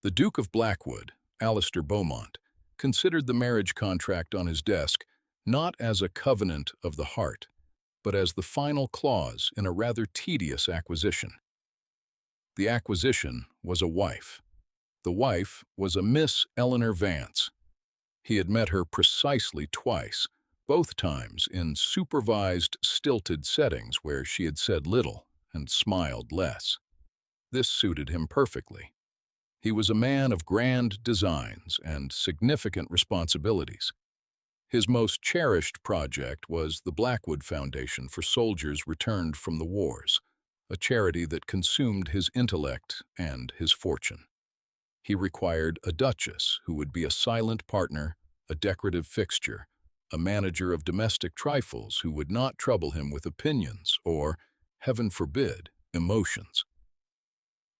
The Duke of Blackwood, Alistair Beaumont, considered the marriage contract on his desk not as a covenant of the heart, but as the final clause in a rather tedious acquisition. The acquisition was a wife. The wife was a Miss Eleanor Vance. He had met her precisely twice, both times in supervised, stilted settings where she had said little and smiled less. This suited him perfectly. He was a man of grand designs and significant responsibilities. His most cherished project was the Blackwood Foundation for Soldiers Returned from the Wars, a charity that consumed his intellect and his fortune. He required a duchess who would be a silent partner, a decorative fixture, a manager of domestic trifles who would not trouble him with opinions or, heaven forbid, emotions.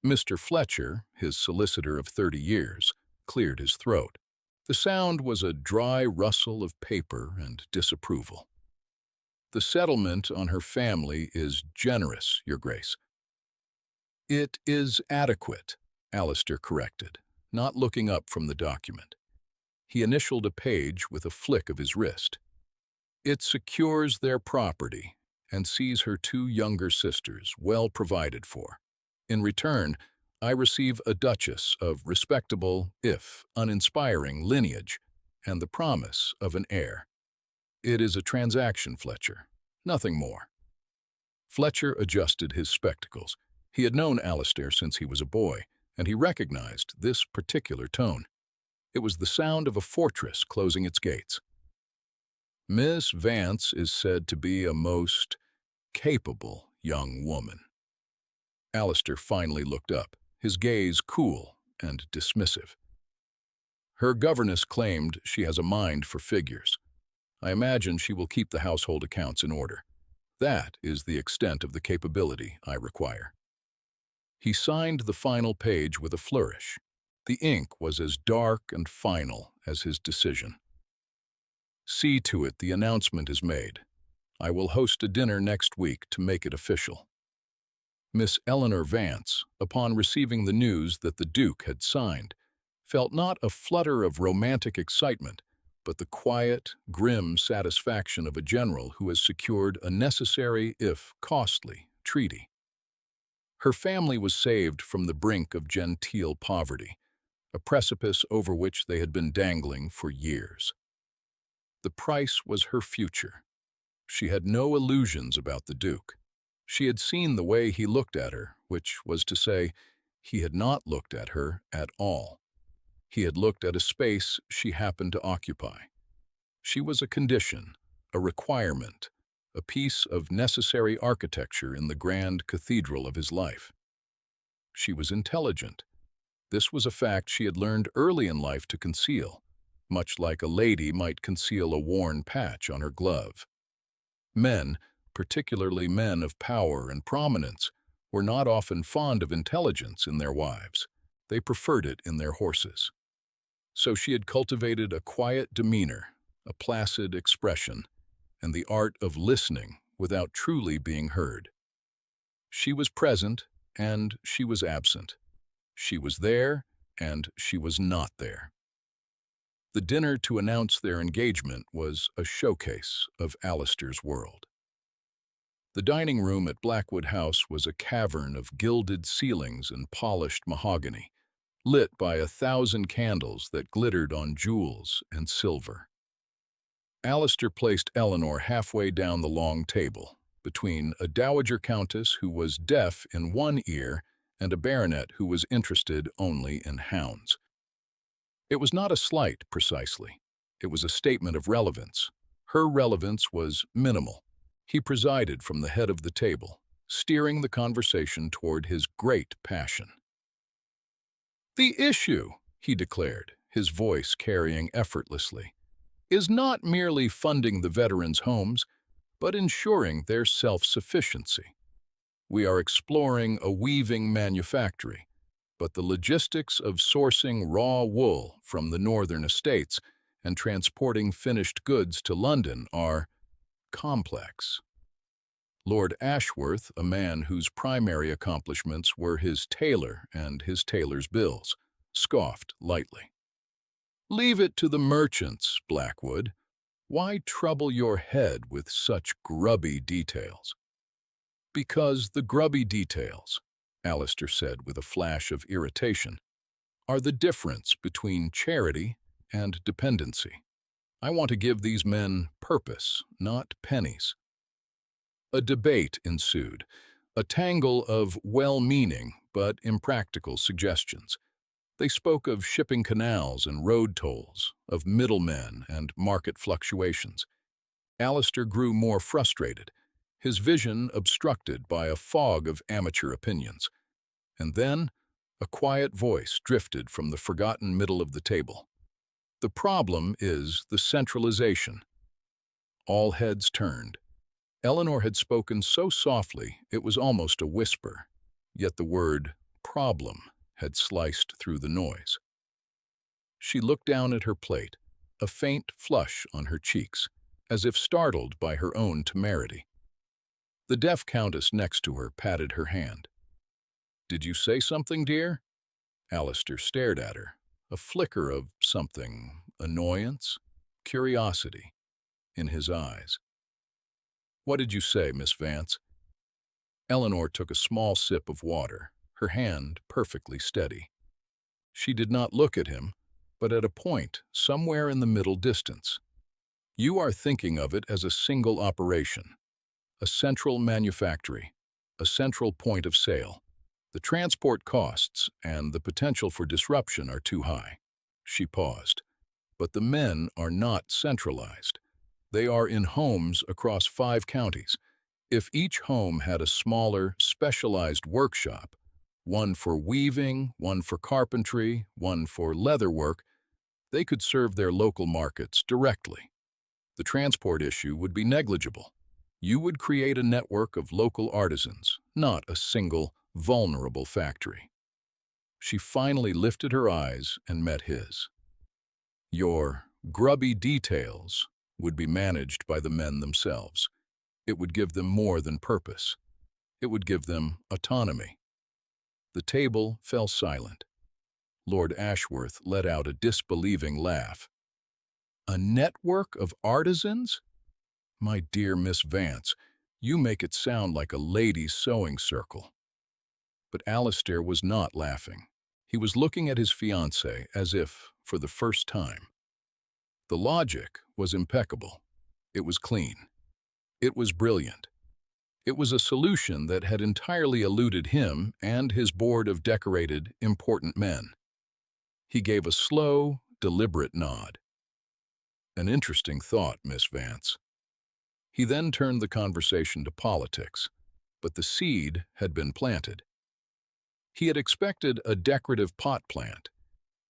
Mr. Fletcher, his solicitor of 30 years, cleared his throat. The sound was a dry rustle of paper and disapproval. "The settlement on her family is generous, Your Grace." "It is adequate," Alistair corrected, not looking up from the document. He initialed a page with a flick of his wrist. "It secures their property and sees her two younger sisters well provided for. In return, I receive a duchess of respectable, if uninspiring, lineage and the promise of an heir. It is a transaction, Fletcher, nothing more." Fletcher adjusted his spectacles. He had known Alistair since he was a boy, and he recognized this particular tone. It was the sound of a fortress closing its gates. "Miss Vance is said to be a most capable young woman." Alistair finally looked up, his gaze cool and dismissive. "Her governess claimed she has a mind for figures. I imagine she will keep the household accounts in order. That is the extent of the capability I require." He signed the final page with a flourish. The ink was as dark and final as his decision. "See to it the announcement is made. I will host a dinner next week to make it official." Miss Eleanor Vance, upon receiving the news that the Duke had signed, felt not a flutter of romantic excitement, but the quiet, grim satisfaction of a general who has secured a necessary, if costly, treaty. Her family was saved from the brink of genteel poverty, a precipice over which they had been dangling for years. The price was her future. She had no illusions about the Duke. She had seen the way he looked at her, which was to say, he had not looked at her at all. He had looked at a space she happened to occupy. She was a condition, a requirement, a piece of necessary architecture in the grand cathedral of his life. She was intelligent. This was a fact she had learned early in life to conceal, much like a lady might conceal a worn patch on her glove. Men, particularly men of power and prominence, were not often fond of intelligence in their wives. They preferred it in their horses. So she had cultivated a quiet demeanor, a placid expression, and the art of listening without truly being heard. She was present, and she was absent. She was there, and she was not there. The dinner to announce their engagement was a showcase of Alistair's world. The dining room at Blackwood House was a cavern of gilded ceilings and polished mahogany, lit by 1,000 candles that glittered on jewels and silver. Alistair placed Eleanor halfway down the long table, between a dowager countess who was deaf in one ear and a baronet who was interested only in hounds. It was not a slight, precisely. It was a statement of relevance. Her relevance was minimal. He presided from the head of the table, steering the conversation toward his great passion. "The issue," he declared, his voice carrying effortlessly, "is not merely funding the veterans' homes, but ensuring their self-sufficiency. We are exploring a weaving manufactory, but the logistics of sourcing raw wool from the northern estates and transporting finished goods to London are complex. Lord Ashworth, a man whose primary accomplishments were his tailor and his tailor's bills, scoffed lightly. "Leave it to the merchants, Blackwood. Why trouble your head with such grubby details?" "Because the grubby details," Alistair said with a flash of irritation, "are the difference between charity and dependency. I want to give these men purpose, not pennies." A debate ensued, a tangle of well-meaning but impractical suggestions. They spoke of shipping canals and road tolls, of middlemen and market fluctuations. Alistair grew more frustrated, his vision obstructed by a fog of amateur opinions. And then, a quiet voice drifted from the forgotten middle of the table. "The problem is the centralization." All heads turned. Eleanor had spoken so softly it was almost a whisper, yet the word "problem" had sliced through the noise. She looked down at her plate, a faint flush on her cheeks, as if startled by her own temerity. The deaf countess next to her patted her hand. "Did you say something, dear?" Alistair stared at her, a flicker of something, annoyance, curiosity, in his eyes. "What did you say, Miss Vance?" Eleanor took a small sip of water, her hand perfectly steady. She did not look at him, but at a point somewhere in the middle distance. "You are thinking of it as a single operation, a central manufactory, a central point of sale. The transport costs and the potential for disruption are too high." She paused. "But the men are not centralized. They are in homes across 5 counties. If each home had a smaller, specialized workshop, one for weaving, one for carpentry, one for leather work, they could serve their local markets directly. The transport issue would be negligible. You would create a network of local artisans, not a single, vulnerable factory." She finally lifted her eyes and met his. "Your grubby details would be managed by the men themselves. It would give them more than purpose. It would give them autonomy." The table fell silent. Lord Ashworth let out a disbelieving laugh. "A network of artisans? My dear Miss Vance, you make it sound like a ladies' sewing circle." But Alistair was not laughing. He was looking at his fiancée as if for the first time. The logic was impeccable. It was clean. It was brilliant. It was a solution that had entirely eluded him and his board of decorated, important men. He gave a slow, deliberate nod. "An interesting thought, Miss Vance." He then turned the conversation to politics, but the seed had been planted. He had expected a decorative pot plant.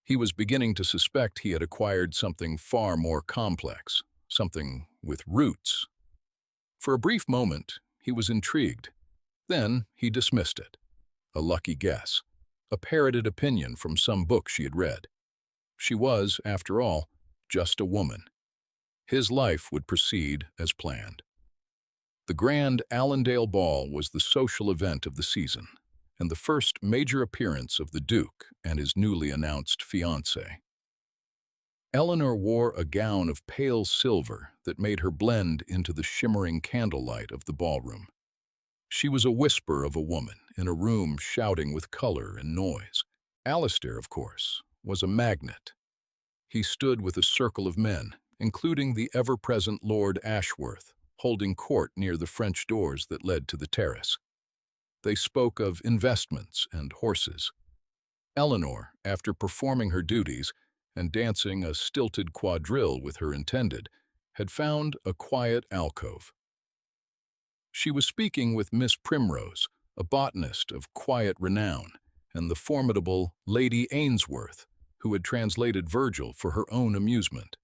He was beginning to suspect he had acquired something far more complex, something with roots. For a brief moment, he was intrigued. Then he dismissed it. A lucky guess, a parroted opinion from some book she had read. She was, after all, just a woman. His life would proceed as planned. The grand Allendale Ball was the social event of the season, and the first major appearance of the Duke and his newly announced fiancée. Eleanor wore a gown of pale silver that made her blend into the shimmering candlelight of the ballroom. She was a whisper of a woman in a room shouting with color and noise. Alistair, of course, was a magnet. He stood with a circle of men, including the ever-present Lord Ashworth, holding court near the French doors that led to the terrace. They spoke of investments and horses. Eleanor, after performing her duties and dancing a stilted quadrille with her intended, had found a quiet alcove. She was speaking with Miss Primrose, a botanist of quiet renown, and the formidable Lady Ainsworth, who had translated Virgil for her own amusement.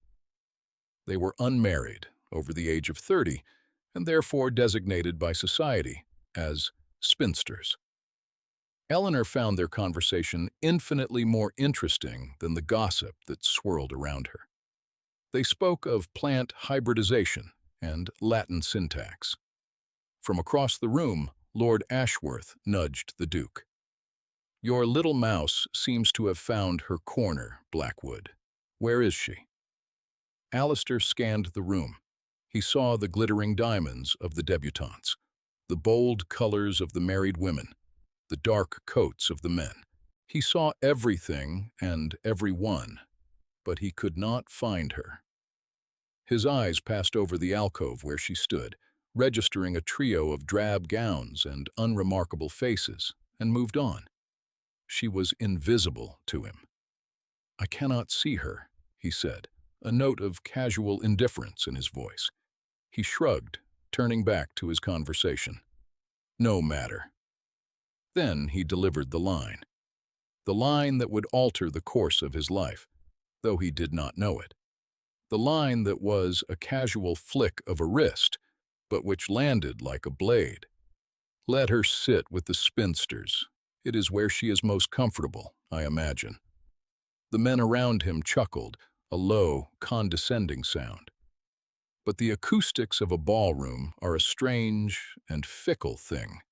They were unmarried, over the age of 30, and therefore designated by society as spinsters. Eleanor found their conversation infinitely more interesting than the gossip that swirled around her. They spoke of plant hybridization and Latin syntax. From across the room, Lord Ashworth nudged the Duke. Your little mouse seems to have found her corner, Blackwood. Where is she? Alistair scanned the room. He saw the glittering diamonds of the debutantes, the bold colors of the married women, the dark coats of the men. He saw everything and everyone, but he could not find her. His eyes passed over the alcove where she stood, registering a trio of drab gowns and unremarkable faces, and moved on. She was invisible to him. "I cannot see her," he said, a note of casual indifference in his voice. He shrugged, turning back to his conversation. "No matter." Then he delivered the line that would alter the course of his life, though he did not know it. The line that was a casual flick of a wrist, but which landed like a blade. "Let her sit with the spinsters. It is where she is most comfortable, I imagine." The men around him chuckled, a low, condescending sound. But the acoustics of a ballroom are a strange and fickle thing.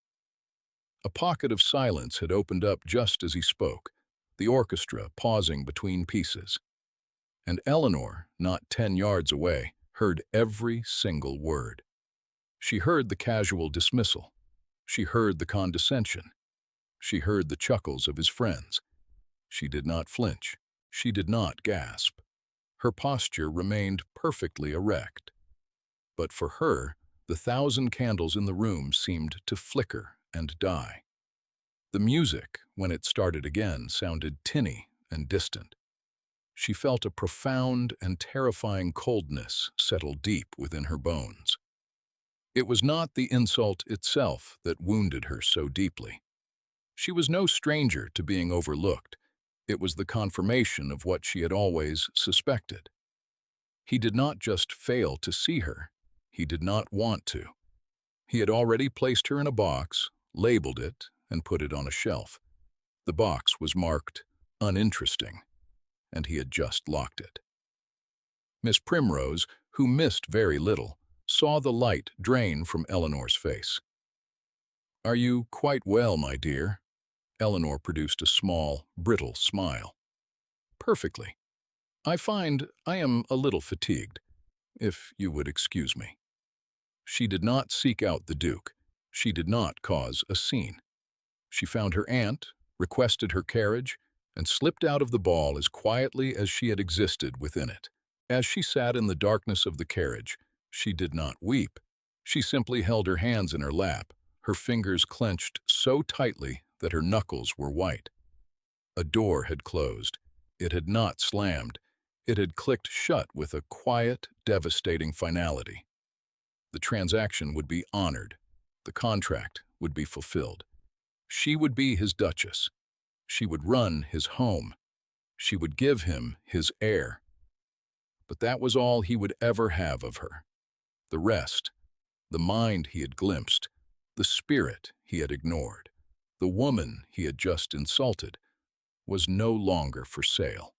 A pocket of silence had opened up just as he spoke, the orchestra pausing between pieces. And Eleanor, not 10 yards away, heard every single word. She heard the casual dismissal. She heard the condescension. She heard the chuckles of his friends. She did not flinch. She did not gasp. Her posture remained perfectly erect. But for her, the 1,000 candles in the room seemed to flicker and die. The music, when it started again, sounded tinny and distant. She felt a profound and terrifying coldness settle deep within her bones. It was not the insult itself that wounded her so deeply. She was no stranger to being overlooked. It was the confirmation of what she had always suspected. He did not just fail to see her. He did not want to. He had already placed her in a box, labeled it, and put it on a shelf. The box was marked uninteresting, and he had just locked it. Miss Primrose, who missed very little, saw the light drain from Eleanor's face. "Are you quite well, my dear?" Eleanor produced a small, brittle smile. "Perfectly. I find I am a little fatigued, if you would excuse me." She did not seek out the Duke. She did not cause a scene. She found her aunt, requested her carriage, and slipped out of the ball as quietly as she had existed within it. As she sat in the darkness of the carriage, she did not weep. She simply held her hands in her lap, her fingers clenched so tightly that her knuckles were white. A door had closed. It had not slammed. It had clicked shut with a quiet, devastating finality. The transaction would be honored. The contract would be fulfilled. She would be his duchess. She would run his home. She would give him his heir. But that was all he would ever have of her. The rest, the mind he had glimpsed, the spirit he had ignored, the woman he had just insulted, was no longer for sale.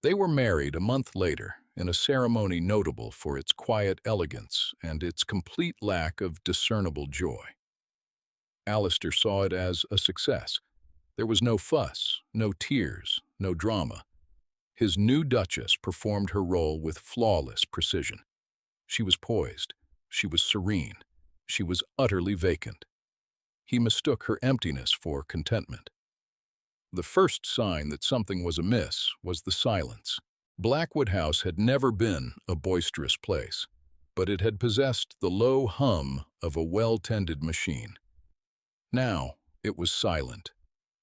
They were married a month later in a ceremony notable for its quiet elegance and its complete lack of discernible joy. Alistair saw it as a success. There was no fuss, no tears, no drama. His new duchess performed her role with flawless precision. She was poised. She was serene. She was utterly vacant. He mistook her emptiness for contentment. The first sign that something was amiss was the silence. Blackwood House had never been a boisterous place, but it had possessed the low hum of a well-tended machine. Now it was silent,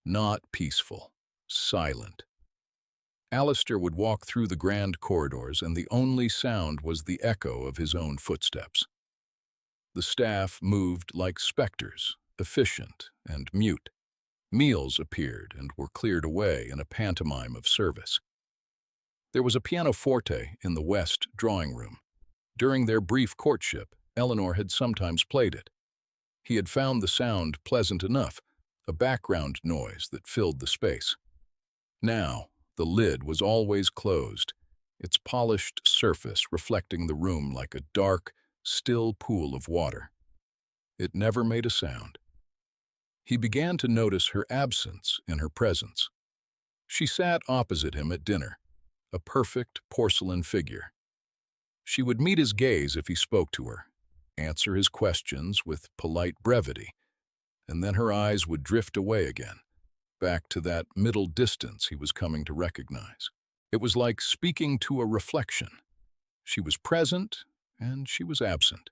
not peaceful, silent. Alistair would walk through the grand corridors, and the only sound was the echo of his own footsteps. The staff moved like specters, efficient and mute. Meals appeared and were cleared away in a pantomime of service. There was a pianoforte in the west drawing room. During their brief courtship, Eleanor had sometimes played it. He had found the sound pleasant enough, a background noise that filled the space. Now, the lid was always closed, its polished surface reflecting the room like a dark, still pool of water. It never made a sound. He began to notice her absence in her presence. She sat opposite him at dinner, a perfect porcelain figure. She would meet his gaze if he spoke to her, answer his questions with polite brevity, and then her eyes would drift away again, back to that middle distance he was coming to recognize. It was like speaking to a reflection. She was present, and she was absent.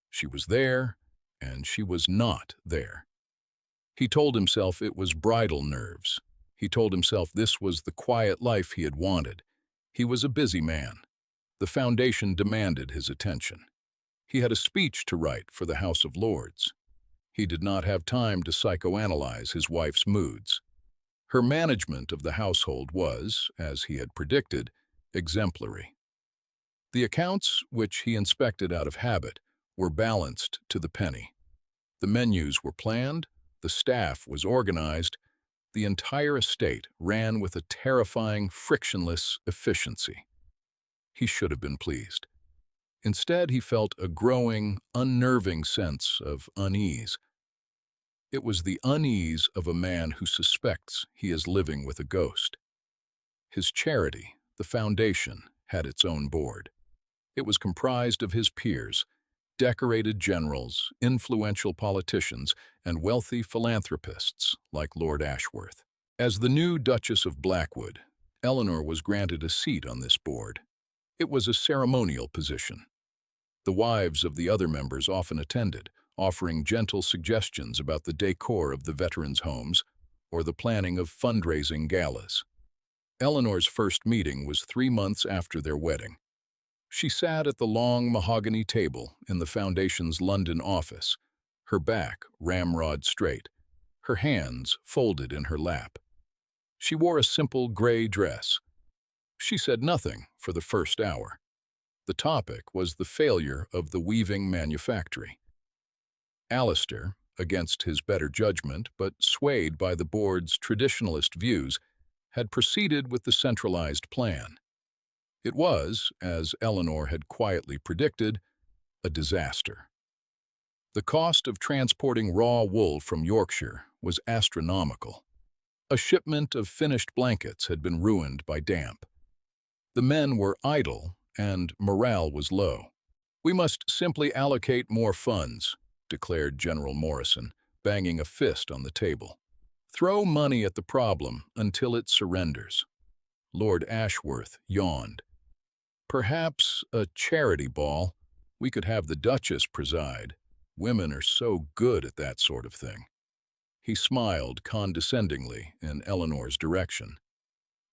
She was there, and she was not there. He told himself it was bridal nerves. He told himself this was the quiet life he had wanted. He was a busy man. The foundation demanded his attention. He had a speech to write for the House of Lords. He did not have time to psychoanalyze his wife's moods. Her management of the household was, as he had predicted, exemplary. The accounts, which he inspected out of habit, were balanced to the penny. The menus were planned, the staff was organized, the entire estate ran with a terrifying, frictionless efficiency. He should have been pleased. Instead, he felt a growing, unnerving sense of unease. It was the unease of a man who suspects he is living with a ghost. His charity, the foundation, had its own board. It was comprised of his peers, decorated generals, influential politicians, and wealthy philanthropists like Lord Ashworth. As the new Duchess of Blackwood, Eleanor was granted a seat on this board. It was a ceremonial position. The wives of the other members often attended, offering gentle suggestions about the decor of the veterans' homes or the planning of fundraising galas. Eleanor's first meeting was 3 months after their wedding. She sat at the long mahogany table in the Foundation's London office, her back ramrod straight, her hands folded in her lap. She wore a simple gray dress. She said nothing for the first hour. The topic was the failure of the weaving manufactory. Alistair, against his better judgment but swayed by the board's traditionalist views, had proceeded with the centralized plan. It was, as Eleanor had quietly predicted, a disaster. The cost of transporting raw wool from Yorkshire was astronomical. A shipment of finished blankets had been ruined by damp. The men were idle and morale was low. "We must simply allocate more funds," declared General Morrison, banging a fist on the table. "Throw money at the problem until it surrenders." Lord Ashworth yawned. "Perhaps a charity ball. We could have the Duchess preside. Women are so good at that sort of thing." He smiled condescendingly in Eleanor's direction.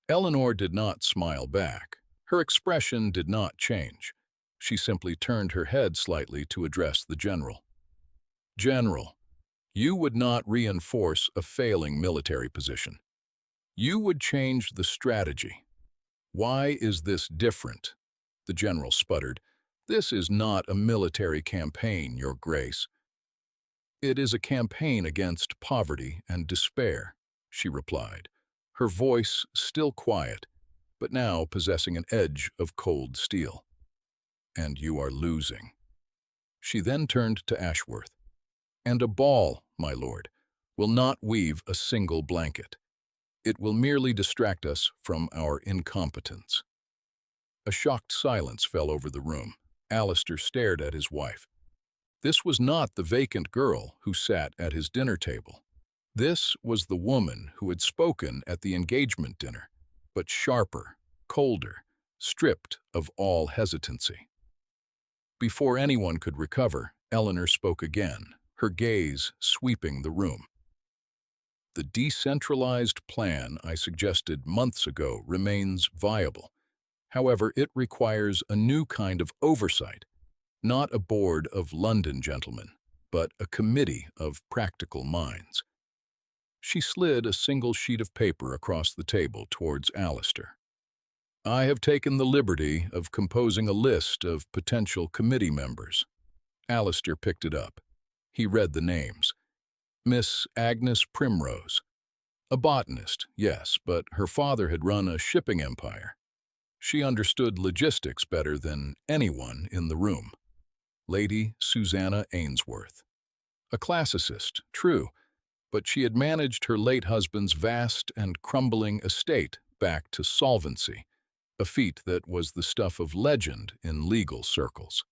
Eleanor did not smile back. Her expression did not change. She simply turned her head slightly to address the general. "General, you would not reinforce a failing military position. You would change the strategy. Why is this different?" The general sputtered. "This is not a military campaign, Your Grace." "It is a campaign against poverty and despair," she replied, her voice still quiet, but now possessing an edge of cold steel. "And you are losing." She then turned to Ashworth. "And a ball, my lord, will not weave a single blanket. It will merely distract us from our incompetence." A shocked silence fell over the room. Alistair stared at his wife. This was not the vacant girl who sat at his dinner table. This was the woman who had spoken at the engagement dinner, but sharper, colder, stripped of all hesitancy. Before anyone could recover, Eleanor spoke again, her gaze sweeping the room. "The decentralized plan I suggested months ago remains viable. However, it requires a new kind of oversight, not a board of London gentlemen, but a committee of practical minds." She slid a single sheet of paper across the table towards Alistair. "I have taken the liberty of composing a list of potential committee members." Alistair picked it up. He read the names. Miss Agnes Primrose. A botanist, yes, but her father had run a shipping empire. She understood logistics better than anyone in the room. Lady Susanna Ainsworth. A classicist, true, but she had managed her late husband's vast and crumbling estate back to solvency, a feat that was the stuff of legend in legal circles.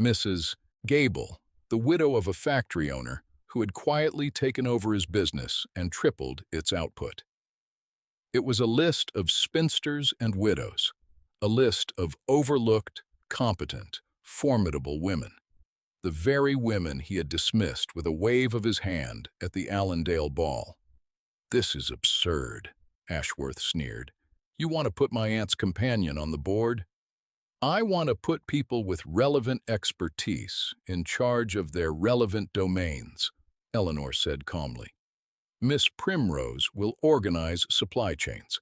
Mrs. Gable, the widow of a factory owner who had quietly taken over his business and tripled its output. It was a list of spinsters and widows, a list of overlooked, competent, formidable women, the very women he had dismissed with a wave of his hand at the Allendale ball. "This is absurd," Ashworth sneered. "You want to put my aunt's companion on the board?" "I want to put people with relevant expertise in charge of their relevant domains," Eleanor said calmly. "Miss Primrose will organize supply chains.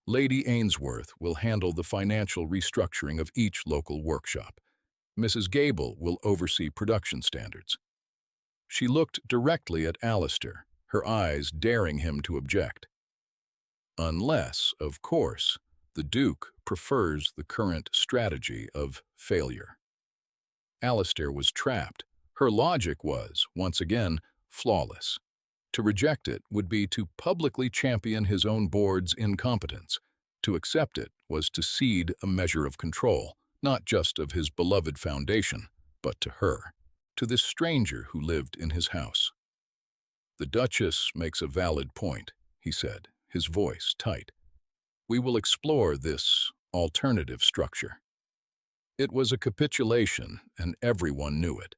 Lady Ainsworth will handle the financial restructuring of each local workshop. Mrs. Gable will oversee production standards." She looked directly at Alistair, her eyes daring him to object. "Unless, of course, the Duke prefers the current strategy of failure." Alistair was trapped. Her logic was, once again, flawless. To reject it would be to publicly champion his own board's incompetence. To accept it was to cede a measure of control, not just of his beloved foundation, but to her, to this stranger who lived in his house. "The Duchess makes a valid point," he said, his voice tight. "We will explore this alternative structure." It was a capitulation, and everyone knew it.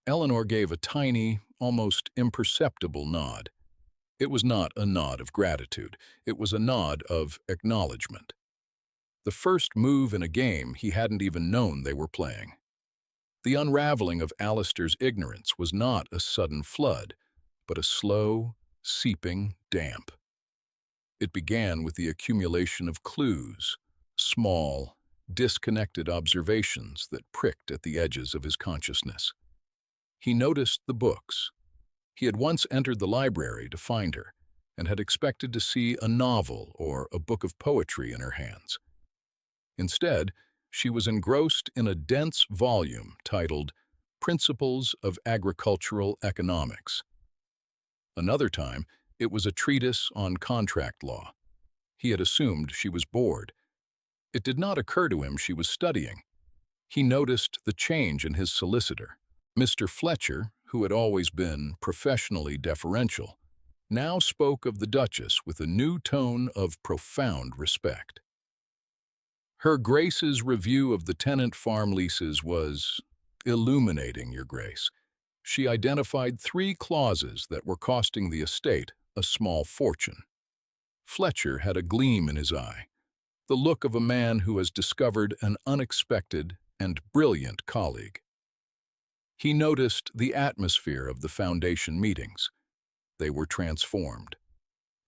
Eleanor gave a tiny, almost imperceptible nod. It was not a nod of gratitude. It was a nod of acknowledgement. The first move in a game he hadn't even known they were playing. The unraveling of Alistair's ignorance was not a sudden flood, but a slow, seeping damp. It began with the accumulation of clues, small, disconnected observations that pricked at the edges of his consciousness. He noticed the books. He had once entered the library to find her, and had expected to see a novel or a book of poetry in her hands. Instead, she was engrossed in a dense volume titled Principles of Agricultural Economics. Another time, it was a treatise on contract law. He had assumed she was bored. It did not occur to him she was studying. He noticed the change in his solicitor. Mr. Fletcher, who had always been professionally deferential, now spoke of the Duchess with a new tone of profound respect. "Her Grace's review of the tenant farm leases was illuminating, Your Grace. She identified 3 clauses that were costing the estate a small fortune." Fletcher had a gleam in his eye, the look of a man who has discovered an unexpected and brilliant colleague. He noticed the atmosphere of the foundation meetings. They were transformed.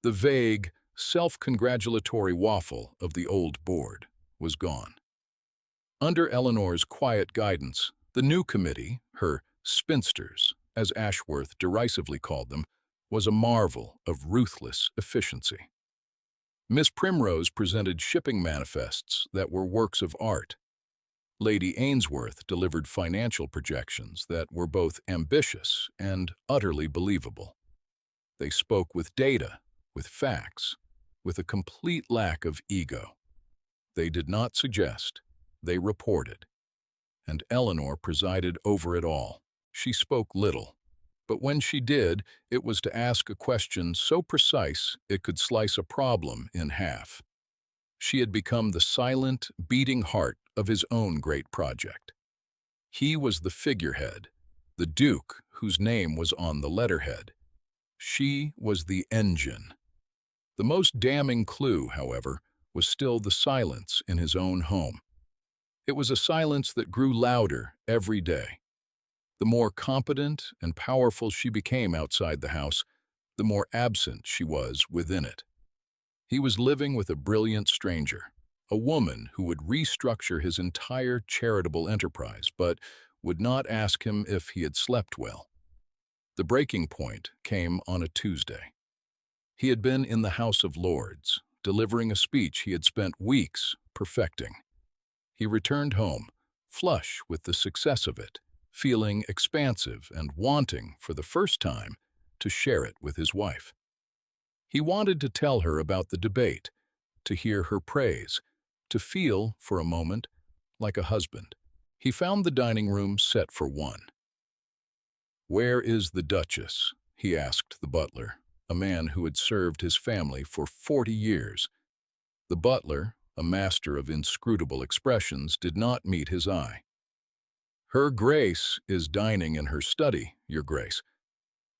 The vague, self-congratulatory waffle of the old board was gone. Under Eleanor's quiet guidance, the new committee, her Spinsters, as Ashworth derisively called them, was a marvel of ruthless efficiency. Miss Primrose presented shipping manifests that were works of art. Lady Ainsworth delivered financial projections that were both ambitious and utterly believable. They spoke with data, with facts, with a complete lack of ego. They did not suggest, they reported. And Eleanor presided over it all. She spoke little, but when she did, it was to ask a question so precise it could slice a problem in half. She had become the silent, beating heart of his own great project. He was the figurehead, the Duke whose name was on the letterhead. She was the engine. The most damning clue, however, was still the silence in his own home. It was a silence that grew louder every day. The more competent and powerful she became outside the house, the more absent she was within it. He was living with a brilliant stranger, a woman who would restructure his entire charitable enterprise, but would not ask him if he had slept well. The breaking point came on a Tuesday. He had been in the House of Lords, delivering a speech he had spent weeks perfecting. He returned home, flush with the success of it, feeling expansive and wanting, for the first time, to share it with his wife. He wanted to tell her about the debate, to hear her praise, to feel, for a moment, like a husband. He found the dining room set for one. "Where is the Duchess?" he asked the butler, a man who had served his family for 40 years. The butler, a master of inscrutable expressions, did not meet his eye. "Her Grace is dining in her study, Your Grace.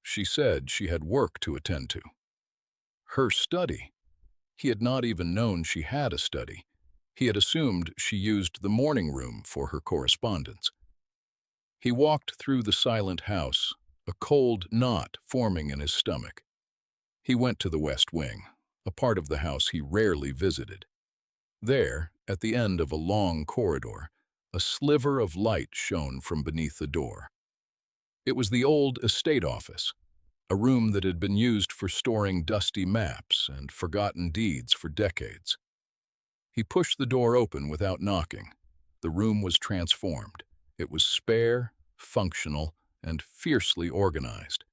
She said she had work to attend to." Her study? He had not even known she had a study. He had assumed she used the morning room for her correspondence. He walked through the silent house, a cold knot forming in his stomach. He went to the West Wing, a part of the house he rarely visited. There, at the end of a long corridor, a sliver of light shone from beneath the door. It was the old estate office, a room that had been used for storing dusty maps and forgotten deeds for decades. He pushed the door open without knocking. The room was transformed. It was spare, functional, and fiercely organized.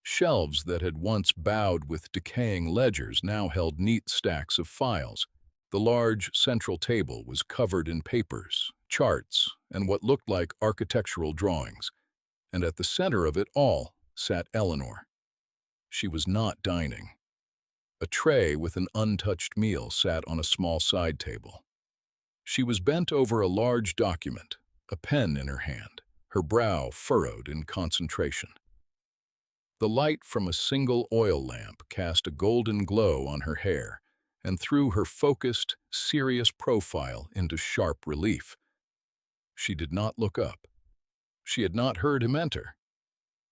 Shelves that had once bowed with decaying ledgers now held neat stacks of files. The large central table was covered in papers, charts, and what looked like architectural drawings. And at the center of it all sat Eleanor. She was not dining. A tray with an untouched meal sat on a small side table. She was bent over a large document, a pen in her hand, her brow furrowed in concentration. The light from a single oil lamp cast a golden glow on her hair and threw her focused, serious profile into sharp relief. She did not look up. She had not heard him enter.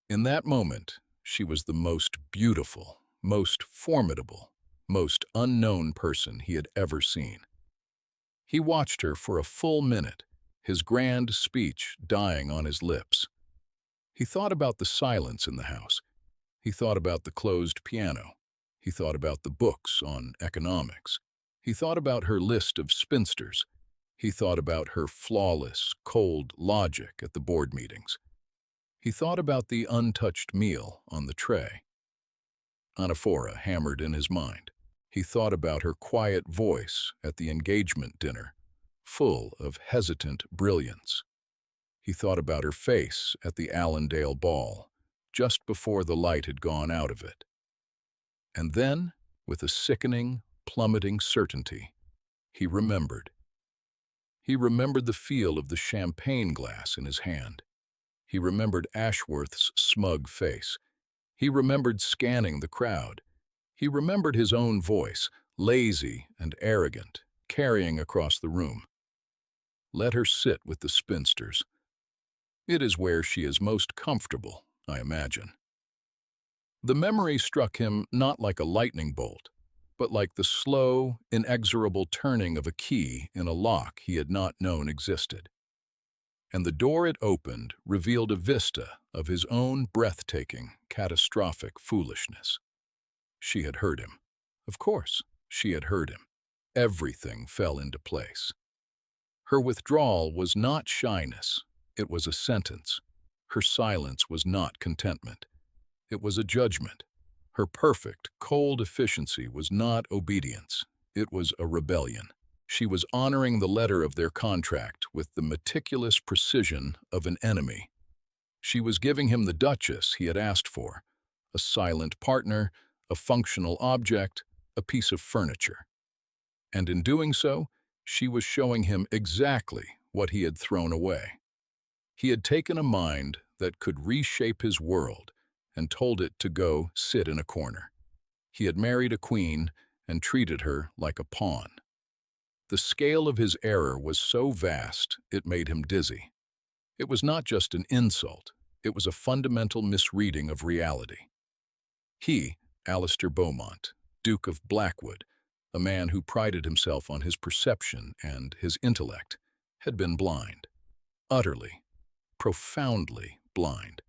In that moment, she was the most beautiful, most formidable, most unknown person he had ever seen. He watched her for a full minute, his grand speech dying on his lips. He thought about the silence in the house. He thought about the closed piano. He thought about the books on economics. He thought about her list of spinsters. He thought about her flawless, cold logic at the board meetings. He thought about the untouched meal on the tray. Anaphora hammered in his mind. He thought about her quiet voice at the engagement dinner, full of hesitant brilliance. He thought about her face at the Allendale ball, just before the light had gone out of it. And then, with a sickening, plummeting certainty, he remembered. He remembered the feel of the champagne glass in his hand. He remembered Ashworth's smug face. He remembered scanning the crowd. He remembered his own voice, lazy and arrogant, carrying across the room. "Let her sit with the spinsters. It is where she is most comfortable, I imagine." The memory struck him not like a lightning bolt, but like the slow, inexorable turning of a key in a lock he had not known existed. And the door it opened revealed a vista of his own breathtaking, catastrophic foolishness. She had heard him. Of course, she had heard him. Everything fell into place. Her withdrawal was not shyness. It was a sentence. Her silence was not contentment. It was a judgment. Her perfect, cold efficiency was not obedience. It was a rebellion. She was honoring the letter of their contract with the meticulous precision of an enemy. She was giving him the Duchess he had asked for, a silent partner, a functional object, a piece of furniture. And in doing so, she was showing him exactly what he had thrown away. He had taken a mind that could reshape his world and told it to go sit in a corner. He had married a queen and treated her like a pawn. The scale of his error was so vast it made him dizzy. It was not just an insult, it was a fundamental misreading of reality. He, Alistair Beaumont, Duke of Blackwood, a man who prided himself on his perception and his intellect, had been blind. Utterly, profoundly blind.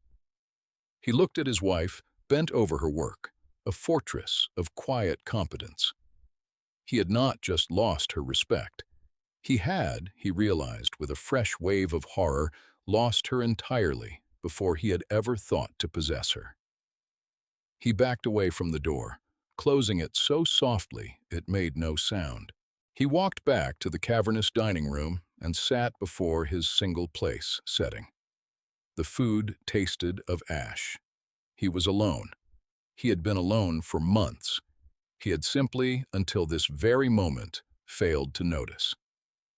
He looked at his wife, bent over her work, a fortress of quiet competence. He had not just lost her respect. He had, he realized with a fresh wave of horror, lost her entirely before he had ever thought to possess her. He backed away from the door, closing it so softly it made no sound. He walked back to the cavernous dining room and sat before his single-place setting. The food tasted of ash. He was alone. He had been alone for months. He had simply, until this very moment, failed to notice.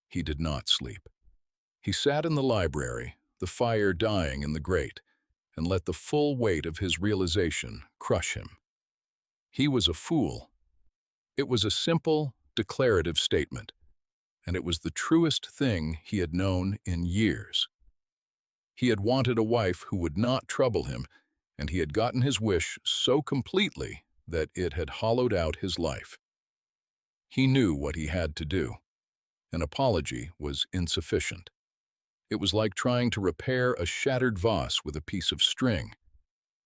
He did not sleep. He sat in the library, the fire dying in the grate, and let the full weight of his realization crush him. He was a fool. It was a simple, declarative statement, and it was the truest thing he had known in years. He had wanted a wife who would not trouble him, and he had gotten his wish so completely that it had hollowed out his life. He knew what he had to do. An apology was insufficient. It was like trying to repair a shattered vase with a piece of string.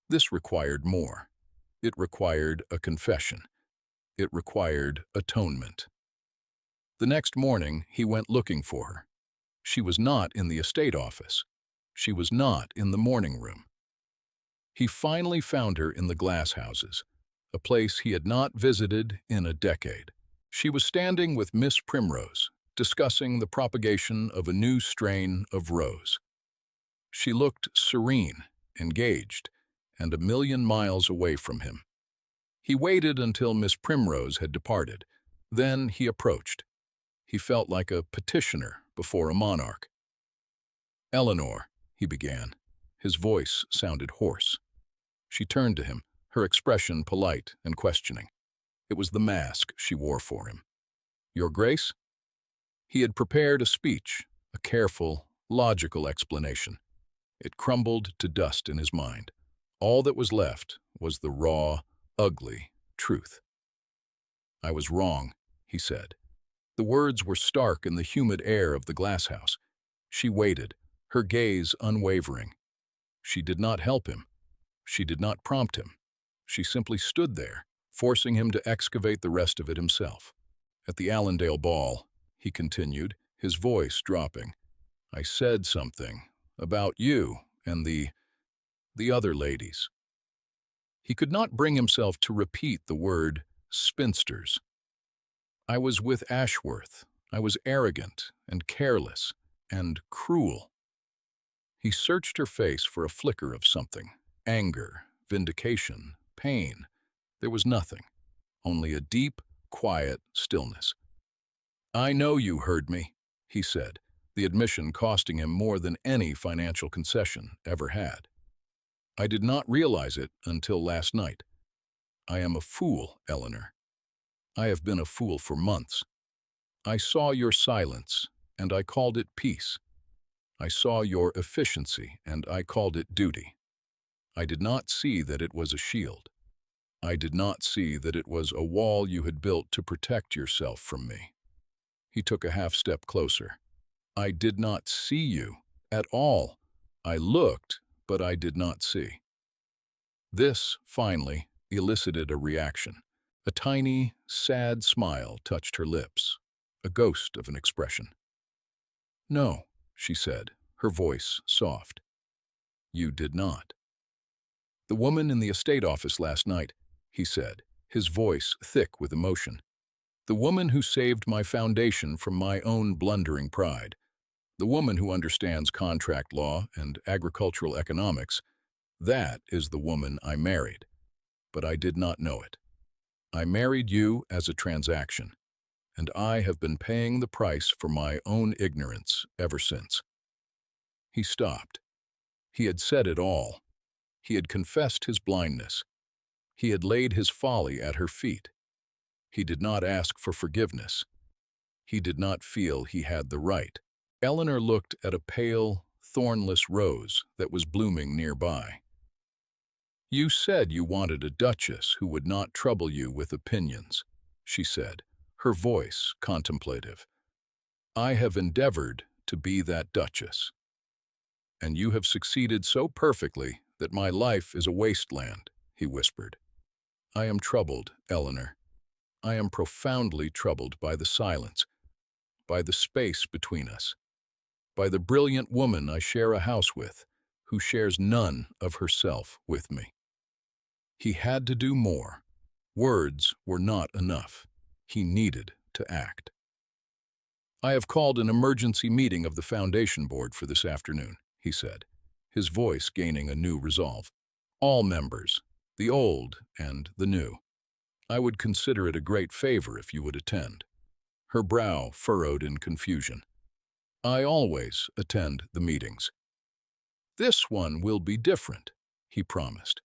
This required more. It required a confession. It required atonement. The next morning, he went looking for her. She was not in the estate office. She was not in the morning room. He finally found her in the glass houses, a place he had not visited in a decade. She was standing with Miss Primrose, discussing the propagation of a new strain of rose. She looked serene, engaged, and a million miles away from him. He waited until Miss Primrose had departed. Then he approached. He felt like a petitioner before a monarch. "Eleanor," he began. His voice sounded hoarse. She turned to him, her expression polite and questioning. It was the mask she wore for him. "Your Grace?" He had prepared a speech, a careful, logical explanation. It crumbled to dust in his mind. All that was left was the raw, ugly truth. "I was wrong," he said. The words were stark in the humid air of the glasshouse. She waited, her gaze unwavering. She did not help him. She did not prompt him. She simply stood there, forcing him to excavate the rest of it himself. "At the Allendale ball," he continued, his voice dropping, "I said something about you and the other ladies." He could not bring himself to repeat the word spinsters. "I was with Ashworth. I was arrogant and careless and cruel." He searched her face for a flicker of something. Anger, vindication, pain. There was nothing, only a deep, quiet stillness. "I know you heard me," he said, the admission costing him more than any financial concession ever had. "I did not realize it until last night. I am a fool, Eleanor. I have been a fool for months. I saw your silence, and I called it peace. I saw your efficiency, and I called it duty. I did not see that it was a shield. I did not see that it was a wall you had built to protect yourself from me." He took a half-step closer. "I did not see you at all. I looked, but I did not see." This, finally, elicited a reaction. A tiny, sad smile touched her lips, a ghost of an expression. "No," she said, her voice soft. "You did not." "The woman in the estate office last night," he said, his voice thick with emotion. "The woman who saved my foundation from my own blundering pride. The woman who understands contract law and agricultural economics. That is the woman I married. But I did not know it. I married you as a transaction, and I have been paying the price for my own ignorance ever since." He stopped. He had said it all. He had confessed his blindness. He had laid his folly at her feet. He did not ask for forgiveness. He did not feel he had the right. Eleanor looked at a pale, thornless rose that was blooming nearby. "You said you wanted a duchess who would not trouble you with opinions," she said, her voice contemplative. "I have endeavored to be that duchess. And you have succeeded so perfectly that my life is a wasteland," he whispered. "I am troubled, Eleanor. I am profoundly troubled by the silence, by the space between us, by the brilliant woman I share a house with, who shares none of herself with me." He had to do more. Words were not enough. He needed to act. "I have called an emergency meeting of the Foundation Board for this afternoon," he said, his voice gaining a new resolve. "All members, the old and the new. I would consider it a great favor if you would attend." Her brow furrowed in confusion. "I always attend the meetings." "This one will be different," he promised.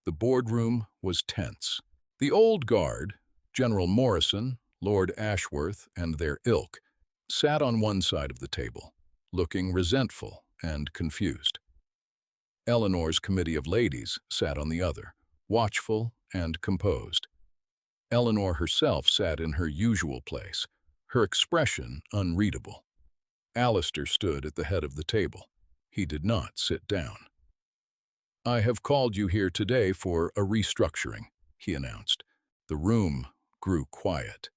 The boardroom was tense. The old guard, General Morrison, Lord Ashworth, and their ilk, sat on one side of the table, looking resentful and confused. Eleanor's committee of ladies sat on the other, watchful and composed. Eleanor herself sat in her usual place, her expression unreadable. Alistair stood at the head of the table. He did not sit down. "I have called you here today for a restructuring," he announced. The room grew quiet.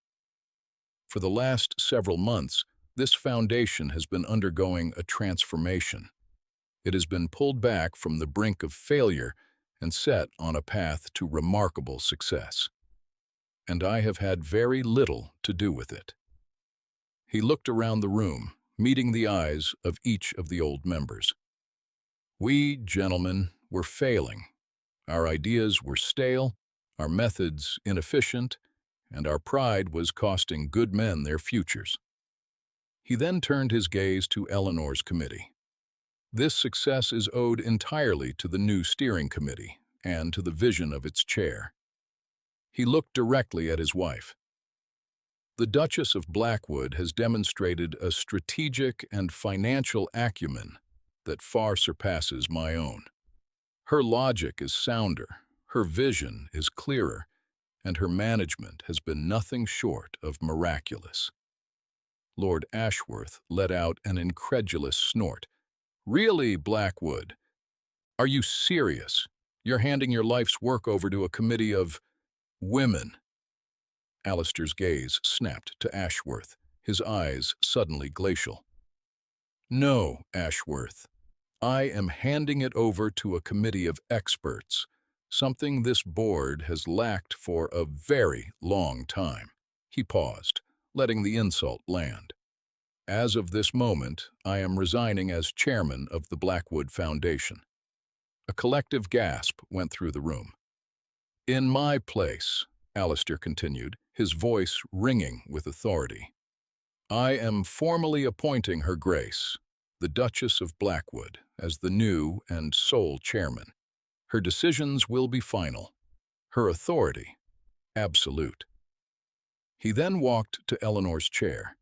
For the last several months, this foundation has been undergoing a transformation. It has been pulled back from the brink of failure and set on a path to remarkable success. And I have had very little to do with it. He looked around the room, meeting the eyes of each of the old members. "We, gentlemen, were failing. Our ideas were stale, our methods inefficient, and our pride was costing good men their futures." He then turned his gaze to Eleanor's committee. "This success is owed entirely to the new steering committee and to the vision of its chair." He looked directly at his wife. "The Duchess of Blackwood has demonstrated a strategic and financial acumen that far surpasses my own. Her logic is sounder, her vision is clearer, and her management has been nothing short of miraculous." Lord Ashworth let out an incredulous snort. "Really, Blackwood? Are you serious? You're handing your life's work over to a committee of women?" Alistair's gaze snapped to Ashworth, his eyes suddenly glacial. "No, Ashworth. I am handing it over to a committee of experts, something this board has lacked for a very long time." He paused, letting the insult land. "As of this moment, I am resigning as chairman of the Blackwood Foundation." A collective gasp went through the room. "In my place," Alistair continued, his voice ringing with authority, "I am formally appointing Her Grace, the Duchess of Blackwood, as the new and sole chairman. Her decisions will be final, her authority absolute." He then walked to Eleanor's chair.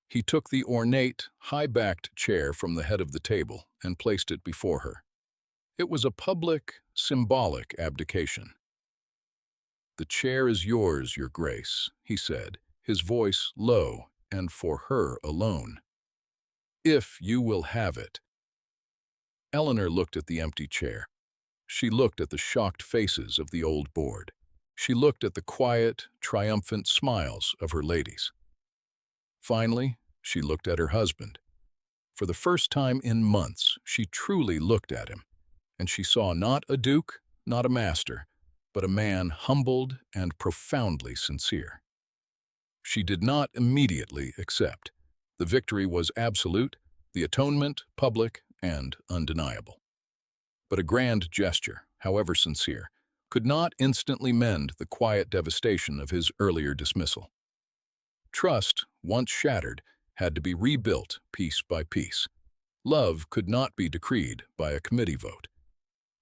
He took the ornate, high-backed chair from the head of the table and placed it before her. It was a public, symbolic abdication. "The chair is yours, Your Grace," he said, his voice low and for her alone. "If you will have it." Eleanor looked at the empty chair. She looked at the shocked faces of the old board. She looked at the quiet, triumphant smiles of her ladies. Finally, she looked at her husband. For the first time in months, she truly looked at him, and she saw not a duke, not a master, but a man humbled and profoundly sincere. She did not immediately accept. The victory was absolute, the atonement public and undeniable. But a grand gesture, however sincere, could not instantly mend the quiet devastation of his earlier dismissal. Trust, once shattered, had to be rebuilt piece by piece. Love could not be decreed by a committee vote.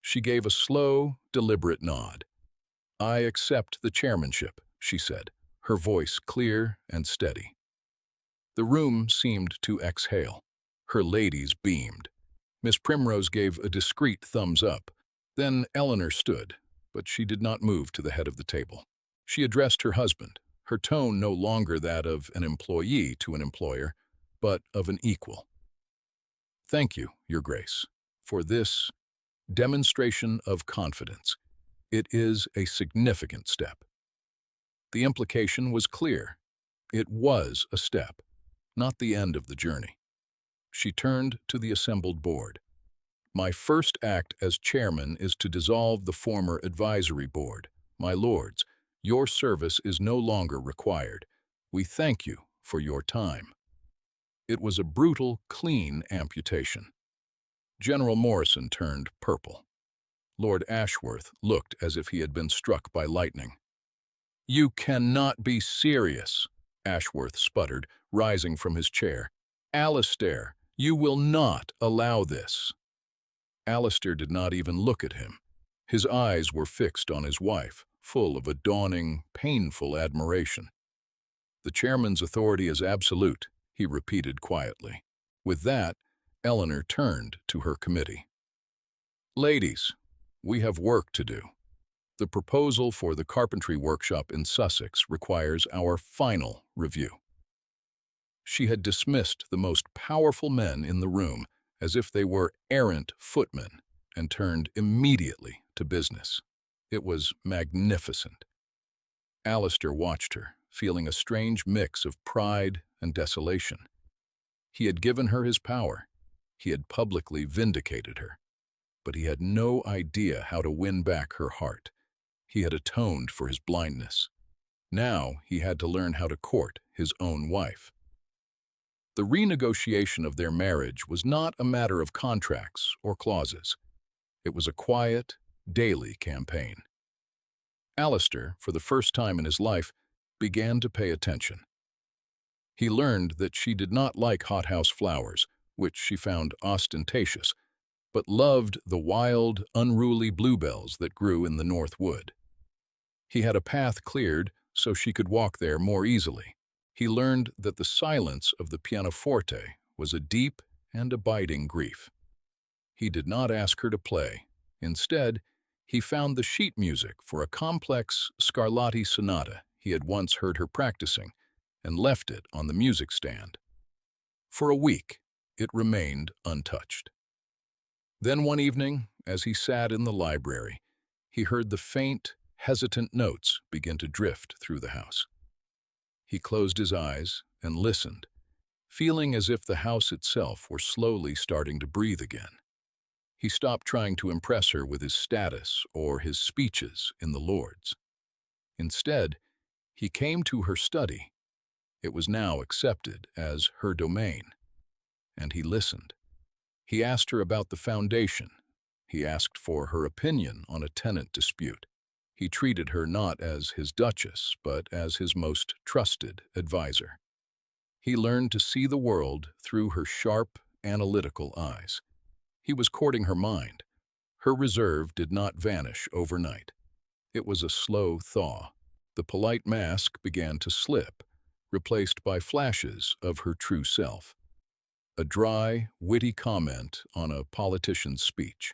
She gave a slow, deliberate nod. "I accept the chairmanship," she said, her voice clear and steady. The room seemed to exhale. Her ladies beamed. Miss Primrose gave a discreet thumbs up. Then Eleanor stood, but she did not move to the head of the table. She addressed her husband, her tone no longer that of an employee to an employer, but of an equal. "Thank you, Your Grace, for this demonstration of confidence. It is a significant step." The implication was clear. It was a step, not the end of the journey. She turned to the assembled board. My first act as chairman is to dissolve the former advisory board. My lords, your service is no longer required. We thank you for your time." It was a brutal, clean amputation. General Morrison turned purple. Lord Ashworth looked as if he had been struck by lightning. "You cannot be serious," Ashworth sputtered, rising from his chair. "Alistair, you will not allow this." Alistair did not even look at him. His eyes were fixed on his wife, full of a dawning, painful admiration. "The chairman's authority is absolute," he repeated quietly. With that, Eleanor turned to her committee. "Ladies, we have work to do. The proposal for the carpentry workshop in Sussex requires our final review." She had dismissed the most powerful men in the room as if they were errant footmen and turned immediately to business. It was magnificent. Alistair watched her, feeling a strange mix of pride and desolation. He had given her his power. He had publicly vindicated her. But he had no idea how to win back her heart. He had atoned for his blindness. Now he had to learn how to court his own wife. The renegotiation of their marriage was not a matter of contracts or clauses. It was a quiet, daily campaign. Alistair, for the first time in his life, began to pay attention. He learned that she did not like hothouse flowers, which she found ostentatious, but loved the wild, unruly bluebells that grew in the North Wood. He had a path cleared so she could walk there more easily. He learned that the silence of the pianoforte was a deep and abiding grief. He did not ask her to play. Instead, he found the sheet music for a complex Scarlatti sonata he had once heard her practicing and left it on the music stand. For a week, it remained untouched. Then one evening, as he sat in the library, he heard the faint, hesitant notes begin to drift through the house. He closed his eyes and listened, feeling as if the house itself were slowly starting to breathe again. He stopped trying to impress her with his status or his speeches in the Lords. Instead, he came to her study. It was now accepted as her domain. And he listened. He asked her about the foundation. He asked for her opinion on a tenant dispute. He treated her not as his duchess, but as his most trusted advisor. He learned to see the world through her sharp, analytical eyes. He was courting her mind. Her reserve did not vanish overnight. It was a slow thaw. The polite mask began to slip, replaced by flashes of her true self. A dry, witty comment on a politician's speech.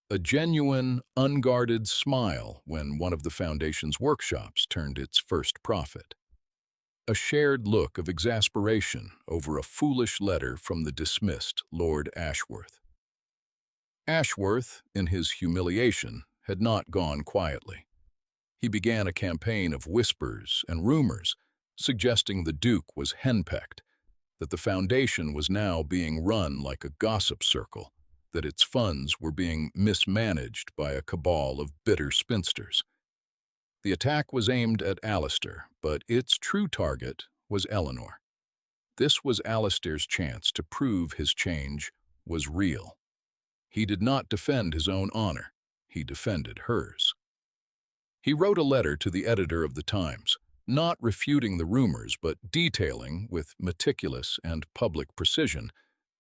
A genuine, unguarded smile when one of the Foundation's workshops turned its first profit. A shared look of exasperation over a foolish letter from the dismissed Lord Ashworth. Ashworth, in his humiliation, had not gone quietly. He began a campaign of whispers and rumors, suggesting the Duke was henpecked, that the Foundation was now being run like a gossip circle, that its funds were being mismanaged by a cabal of bitter spinsters. The attack was aimed at Alistair, but its true target was Eleanor. This was Alistair's chance to prove his change was real. He did not defend his own honor, he defended hers. He wrote a letter to the editor of the Times, not refuting the rumors but detailing, with meticulous and public precision,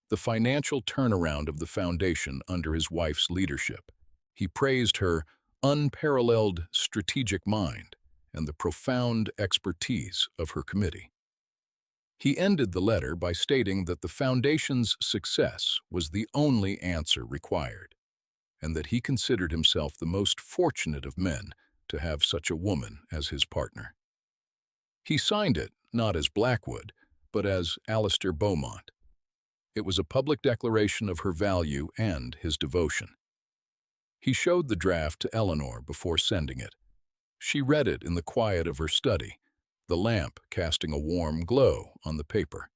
the financial turnaround of the Foundation under his wife's leadership. He praised her unparalleled strategic mind and the profound expertise of her committee. He ended the letter by stating that the Foundation's success was the only answer required, and that he considered himself the most fortunate of men to have such a woman as his partner. He signed it not as Blackwood, but as Alistair Beaumont. It was a public declaration of her value and his devotion. He showed the draft to Eleanor before sending it. She read it in the quiet of her study, the lamp casting a warm glow on the paper.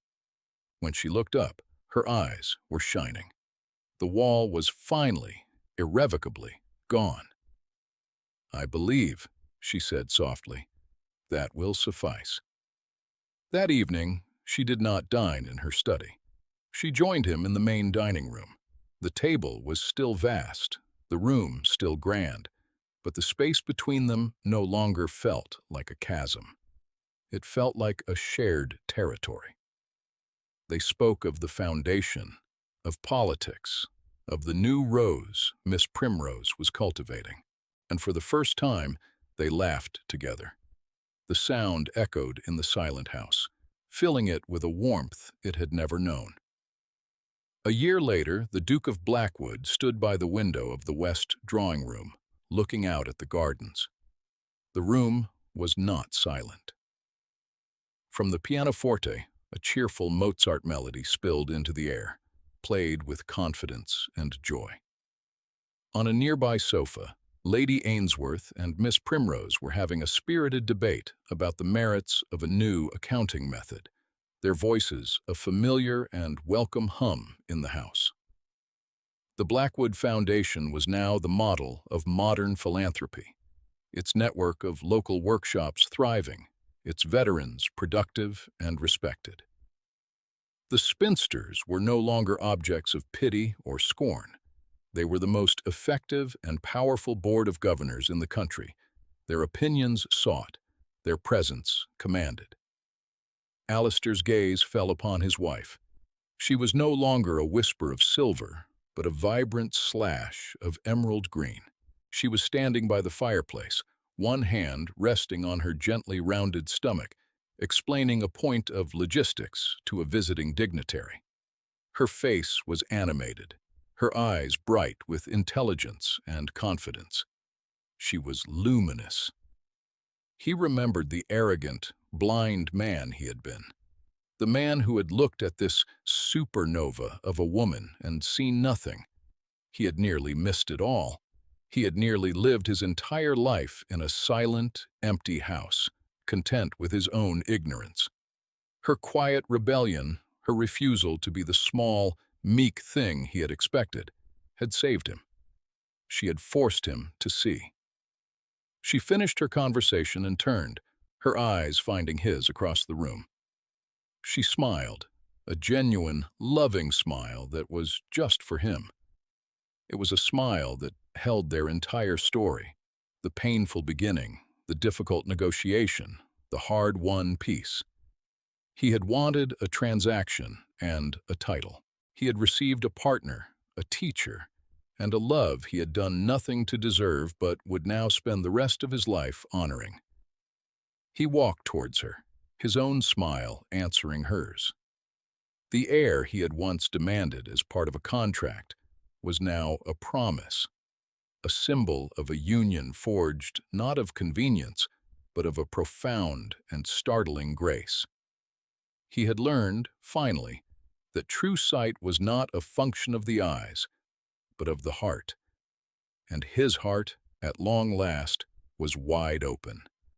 When she looked up, her eyes were shining. The wall was finally, irrevocably, gone. "I believe," she said softly, "that will suffice." That evening, she did not dine in her study. She joined him in the main dining room. The table was still vast, the room still grand, but the space between them no longer felt like a chasm. It felt like a shared territory. They spoke of the foundation, of politics, of the new rose Miss Primrose was cultivating, and for the first time, they laughed together. The sound echoed in the silent house, filling it with a warmth it had never known. A year later, the Duke of Blackwood stood by the window of the west drawing room, looking out at the gardens. The room was not silent. From the pianoforte, a cheerful Mozart melody spilled into the air, played with confidence and joy. On a nearby sofa, Lady Ainsworth and Miss Primrose were having a spirited debate about the merits of a new accounting method, their voices a familiar and welcome hum in the house. The Blackwood Foundation was now the model of modern philanthropy, its network of local workshops thriving, its veterans productive and respected. The Spinsters were no longer objects of pity or scorn. They were the most effective and powerful board of governors in the country, their opinions sought, their presence commanded. Alistair's gaze fell upon his wife. She was no longer a whisper of silver, but a vibrant slash of emerald green. She was standing by the fireplace, one hand resting on her gently rounded stomach, explaining a point of logistics to a visiting dignitary. Her face was animated, her eyes bright with intelligence and confidence. She was luminous. He remembered the arrogant, blind man he had been, the man who had looked at this supernova of a woman and seen nothing. He had nearly missed it all. He had nearly lived his entire life in a silent, empty house, content with his own ignorance. Her quiet rebellion, her refusal to be the small, meek thing he had expected, had saved him. She had forced him to see. She finished her conversation and turned, her eyes finding his across the room. She smiled, a genuine, loving smile that was just for him. It was a smile that held their entire story, the painful beginning, the difficult negotiation, the hard-won peace. He had wanted a transaction and a title. He had received a partner, a teacher, and a love he had done nothing to deserve but would now spend the rest of his life honoring. He walked towards her, his own smile answering hers. The air he had once demanded as part of a contract was now a promise, a symbol of a union forged not of convenience, but of a profound and startling grace. He had learned, finally, that true sight was not a function of the eyes, but of the heart, and his heart, at long last, was wide open.